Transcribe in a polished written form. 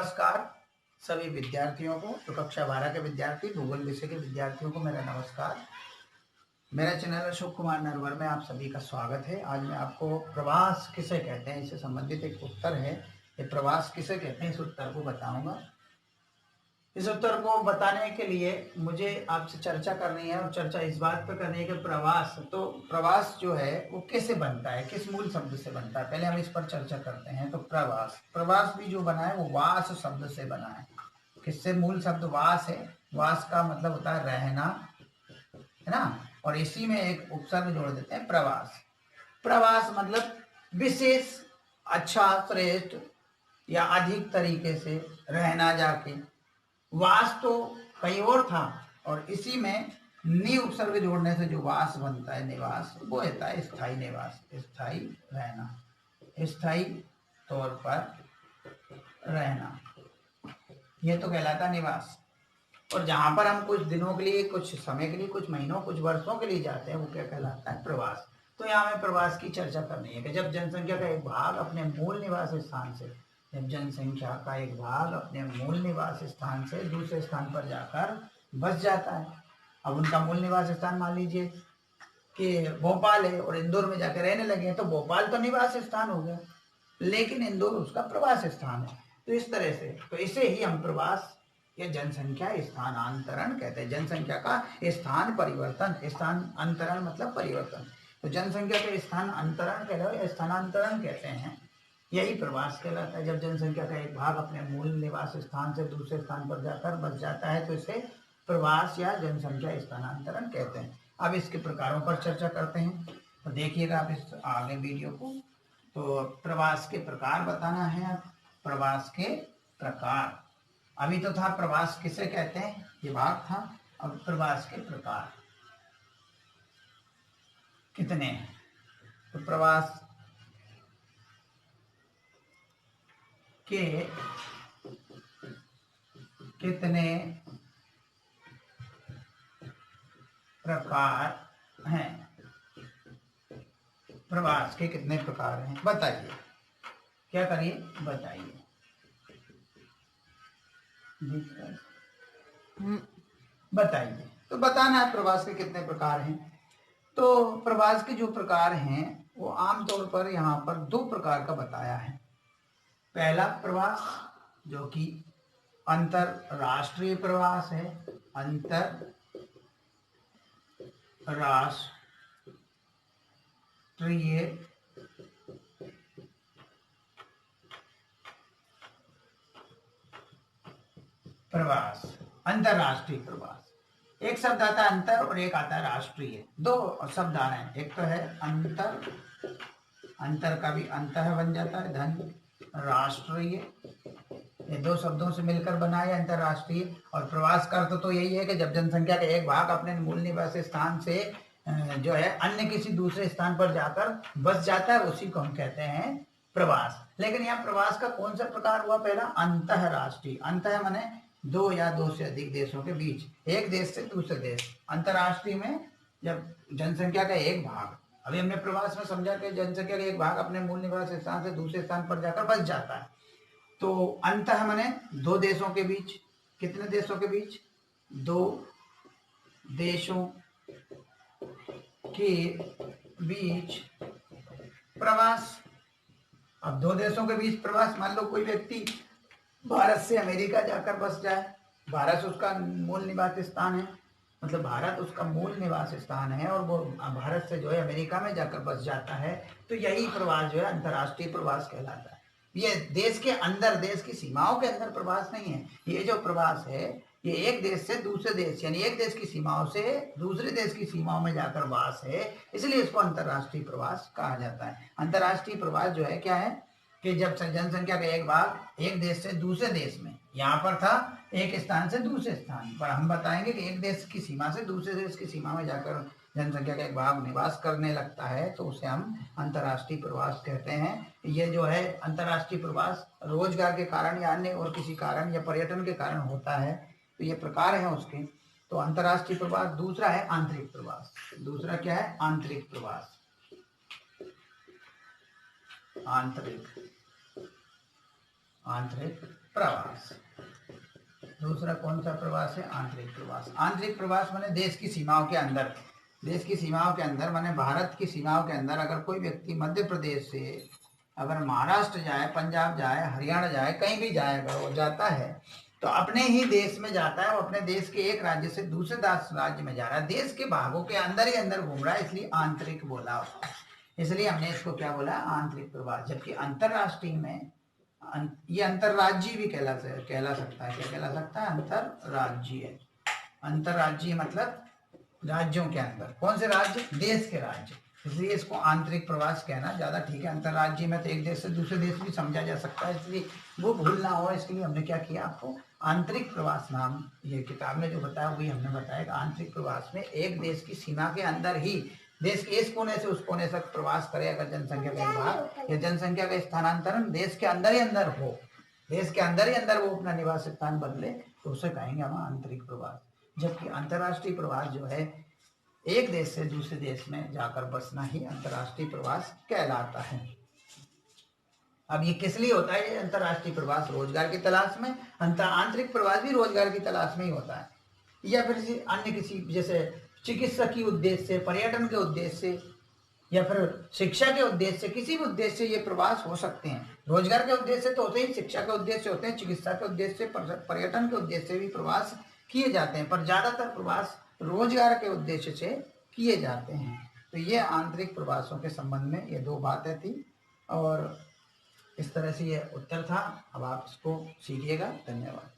नमस्कार सभी विद्यार्थियों को। तो कक्षा 12 के विद्यार्थी, भूगोल विषय के विद्यार्थियों को मेरा नमस्कार। मेरा चैनल अशोक कुमार नरवर में आप सभी का स्वागत है। आज मैं आपको प्रवास किसे कहते हैं, इससे संबंधित एक उत्तर है। ये प्रवास किसे कहते हैं, इस उत्तर को बताऊंगा। इस उत्तर को बताने के लिए मुझे आपसे चर्चा करनी है, और चर्चा इस बात पर करनी है कि प्रवास जो है वो कैसे बनता है, किस मूल शब्द से बनता है। पहले हम इस पर चर्चा करते हैं। तो प्रवास भी जो बना है वो वास शब्द से बना है। किससे? मूल शब्द वास है। वास का मतलब होता है रहना, है ना। और इसी में एक उपसर्ग जोड़ देते हैं प्रवास। प्रवास मतलब विशेष, अच्छा, श्रेष्ठ या अधिक तरीके से रहना जाके। वास तो कहीं और था, और इसी में नि उपसर्ग जोड़ने से जो वास बनता है, निवास, वो होता है स्थायी निवास, स्थायी रहना, स्थायी तौर पर रहना, ये तो कहलाता निवास। और जहां पर हम कुछ दिनों के लिए, कुछ समय के लिए, कुछ महीनों, कुछ वर्षों के लिए जाते हैं, वो क्या कहलाता है? प्रवास। तो यहाँ हमें प्रवास की चर्चा करनी है कि जब जनसंख्या का एक भाग अपने मूल निवास स्थान से दूसरे स्थान पर जाकर बस जाता है। अब उनका मूल निवास स्थान मान लीजिए कि भोपाल है, और इंदौर में जाकर रहने लगे, तो भोपाल तो निवास स्थान हो गया, लेकिन इंदौर उसका प्रवास स्थान है। तो इस तरह से, तो इसे ही हम प्रवास या जनसंख्या स्थानांतरण कहते हैं। जनसंख्या का स्थान परिवर्तन, स्थान अंतरण मतलब परिवर्तन। तो जनसंख्या के स्थान अंतरण कहते हैं, स्थानांतरण कहते हैं, यही प्रवास कहलाता है। जब जनसंख्या का एक भाग अपने मूल निवास स्थान से दूसरे स्थान पर जाकर बस जाता है, तो इसे प्रवास या जनसंख्या स्थानांतरण कहते हैं। अब इसके प्रकारों पर चर्चा करते हैं। तो देखिएगा आप इस आगे वीडियो को। तो प्रवास के प्रकार बताना है। प्रवास के प्रकार, अभी तो था प्रवास किसे कहते हैं, ये भाग था। अब प्रवास के प्रकार कितने हैं? तो प्रवास के कितने प्रकार हैं? प्रवास के कितने प्रकार हैं, बताइए। क्या करिए, बताइए। बताइए। तो बताना है प्रवास के कितने प्रकार हैं। तो प्रवास के जो प्रकार हैं वो आमतौर पर यहाँ पर दो प्रकार का बताया है। पहला प्रवास जो कि अंतरराष्ट्रीय प्रवास है, अंतरराष्ट्रीय प्रवास, अंतरराष्ट्रीय प्रवास। एक शब्द आता है अंतर और एक आता है राष्ट्रीय। दो शब्द आ रहे हैं, एक तो है अंतर, अंतर का भी अंतर बन जाता है धन, राष्ट्रीय, ये दो शब्दों से मिलकर बना है अंतरराष्ट्रीय। और प्रवास का अर्थ तो यही है कि जब जनसंख्या का एक भाग अपने मूल निवास स्थान से जो है अन्य किसी दूसरे स्थान पर जाकर बस जाता है, उसी को हम कहते हैं प्रवास। लेकिन यहाँ प्रवास का कौन सा प्रकार हुआ? पहला अंतरराष्ट्रीय। अंतर माने दो या दो से अधिक देशों के बीच, एक देश से दूसरे देश। अंतरराष्ट्रीय में जब जनसंख्या का एक भाग, अभी हमने प्रवास में समझा कि जनसंख्या का एक भाग अपने मूल निवास स्थान से दूसरे स्थान पर जाकर बस जाता है। तो अंतः माने दो देशों के बीच। कितने देशों के बीच? दो देशों के बीच प्रवास। अब दो देशों के बीच प्रवास, मान लो कोई व्यक्ति भारत से अमेरिका जाकर बस जाए, भारत उसका मूल निवास स्थान है, मतलब भारत उसका मूल निवास स्थान है, और वो भारत से जो है अमेरिका में जाकर बस जाता है, तो यही प्रवास जो है अंतर्राष्ट्रीय प्रवास कहलाता है। ये देश के अंदर, देश की सीमाओं के अंदर प्रवास नहीं है। ये जो प्रवास है ये एक देश से दूसरे देश, यानी एक देश की सीमाओं से दूसरे देश की सीमाओं में जाकर वास है, इसलिए इसको अंतर्राष्ट्रीय प्रवास कहा जाता है। अंतर्राष्ट्रीय प्रवास जो है क्या है कि जब जनसंख्या का एक भाग एक देश से दूसरे देश में, यहाँ पर था एक स्थान से दूसरे स्थान पर, हम बताएंगे कि एक देश की सीमा से दूसरे देश की सीमा में जाकर जनसंख्या का एक भाग निवास करने लगता है, तो उसे हम अंतर्राष्ट्रीय प्रवास कहते हैं। ये जो है अंतर्राष्ट्रीय प्रवास रोजगार के कारण या अन्य और किसी कारण या पर्यटन के कारण होता है, तो ये प्रकार है उसके। तो अंतर्राष्ट्रीय प्रवास। दूसरा है आंतरिक प्रवास। दूसरा क्या है? आंतरिक प्रवास। आंतरिक प्रवास। दूसरा कौन सा प्रवास है? आंतरिक प्रवास। आंतरिक प्रवास माने देश की सीमाओं के अंदर, देश की सीमाओं के अंदर माने भारत की सीमाओं के अंदर अगर कोई व्यक्ति मध्य प्रदेश से अगर महाराष्ट्र जाए, पंजाब जाए, हरियाणा जाए, कहीं भी जाए, अगर वो जाता है तो अपने ही देश में जाता है, वो अपने देश के एक राज्य से दूसरे राज्य में जा रहा है, देश के भागों के अंदर ही अंदर घूम रहा है, इसलिए आंतरिक बोला होता है। इसलिए हमने इसको क्या बोला? आंतरिक प्रवास। जबकि अंतरराष्ट्रीय में ये अंतरराज्यीय भी कहला सकता है। क्या कहला सकता है? अंतरराज्यीय। अंतरराज्यीय मतलब राज्यों के अंदर। कौन से राज्य? देश के राज्य। इसलिए इसको आंतरिक प्रवास कहना ज्यादा ठीक है। अंतरराज्यीय में तो एक देश से दूसरे देश भी समझा जा सकता है, इसलिए वो भूल ना हो, इसलिए हमने क्या किया? आपको आंतरिक प्रवास नाम ये किताब में जो बताया वही हमने बताया कि आंतरिक प्रवास में एक देश की सीमा के अंदर ही देश के इस कोने से उस कोने तक प्रवास करे अगर जनसंख्या का विभाग या जनसंख्या का स्थानांतरण देश के अंदर ही अंदर हो, देश के अंदर ही अंदर वो अपना निवास स्थान बदले, तो उसे कहेंगे हम आंतरिक प्रवास। जबकि अंतर्राष्ट्रीय प्रवास जो है एक देश से दूसरे देश में जाकर बसना ही अंतर्राष्ट्रीय प्रवास कहलाता है। अब ये किस लिए होता है? ये अंतर्राष्ट्रीय प्रवास रोजगार की तलाश में, आंतरिक प्रवास भी रोजगार की तलाश में ही होता है, या फिर अन्य किसी जैसे चिकित्सकीय उद्देश्य से, पर्यटन के उद्देश्य से, या फिर शिक्षा के उद्देश्य से, किसी भी उद्देश्य से ये प्रवास हो सकते हैं। रोजगार के उद्देश्य से तो होते ही, शिक्षा के उद्देश्य से होते हैं, चिकित्सा के उद्देश्य से, पर्यटन के उद्देश्य से भी प्रवास किए जाते हैं, पर ज्यादातर प्रवास रोजगार के उद्देश्य से किए जाते हैं। तो ये आंतरिक प्रवासों के संबंध में ये दो बातें थी और इस तरह से ये उत्तर था। अब आप इसको सीखिएगा। धन्यवाद।